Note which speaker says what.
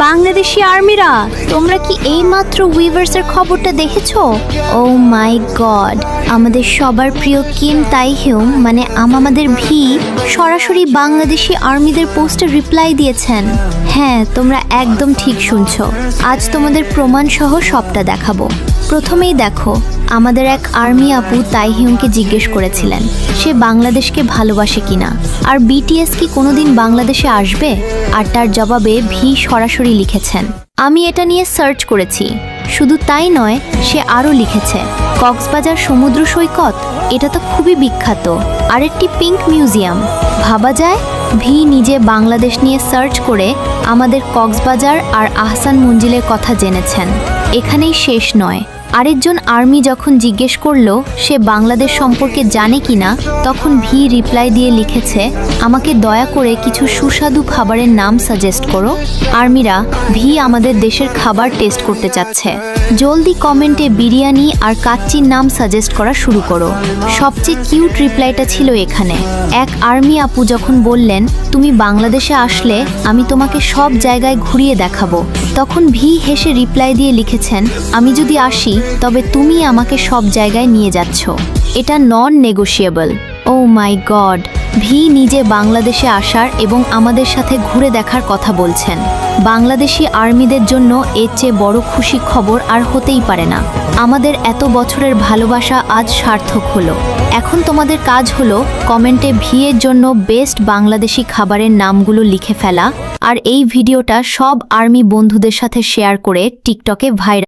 Speaker 1: বাংলাদেশি আর্মিরা, তোমরা কি এইমাত্র উইভার্সের খবরটা দেখেছো? ও মাই গড, আমাদের সবার প্রিয় কিম তাইহিউম মানে আমাদের ভি সরাসরি বাংলাদেশি আর্মিদের পোস্টে রিপ্লাই দিয়েছেন। হ্যাঁ, তোমরা একদম ঠিক শুনছো। আজ তোমাদের প্রমাণ সহ সবটা দেখাবো। প্রথমেই দেখো, আমাদের এক আর্মি আপু তাইহিউমকে জিজ্ঞেস করেছিলেন সে বাংলাদেশকে ভালোবাসে কিনা, আর বিটিএস কি কোনোদিন বাংলাদেশে আসবে, আর তার জবাবে ভি সরাসরি লিখেছেন, আমি এটা নিয়ে সার্চ করেছি। শুধু তাই নয়, সে আরও লিখেছে, কক্সবাজার সমুদ্র সৈকত, এটা তো খুবই বিখ্যাত, আর একটি পিঙ্ক মিউজিয়াম। ভাবা যায়, ভি নিজে বাংলাদেশ নিয়ে সার্চ করে আমাদের কক্সবাজার আর আহসান মঞ্জিলের কথা জেনেছেন। এখানেই শেষ নয়, আরেকজন আর্মি যখন জিজ্ঞেস করলো সে বাংলাদেশ সম্পর্কে জানে কিনা, তখন ভি রিপ্লাই দিয়ে লিখেছে, আমাকে দয়া করে কিছু সুস্বাদু খাবারের নাম সাজেস্ট করো। আর্মিরা, ভি আমাদের দেশের খাবার টেস্ট করতে চাচ্ছে। জলদি কমেন্টে বিরিয়ানি আর কাচ্চির নাম সাজেস্ট করা শুরু করো। সবচেয়ে কিউট রিপ্লাইটা ছিল এখানে। এক আর্মি আপু যখন বললেন, তুমি বাংলাদেশে আসলে আমি তোমাকে সব জায়গায় ঘুরিয়ে দেখাবো, তখন ভি হেসে রিপ্লাই দিয়ে লিখেছেন, আমি যদি আসি তবে তুমি আমাকে সব জায়গায় নিয়ে যাচ্ছ, এটা নন নেগোশিয়েবল। ও মাই গড, ভি নিজে বাংলাদেশে আসার এবং আমাদের সাথে ঘুরে দেখার কথা বলছেন। বাংলাদেশি আর্মিদের জন্য এর চেয়ে বড় খুশি খবর আর হতেই পারে না। আমাদের এত বছরের ভালোবাসা আজ সার্থক হলো। এখন তোমাদের কাজ হলো কমেন্টে ভি এর জন্য বেস্ট বাংলাদেশি খাবারের নামগুলো লিখে ফেলা, আর এই ভিডিওটা সব আর্মি বন্ধুদের সাথে শেয়ার করে টিকটকে ভাইরাল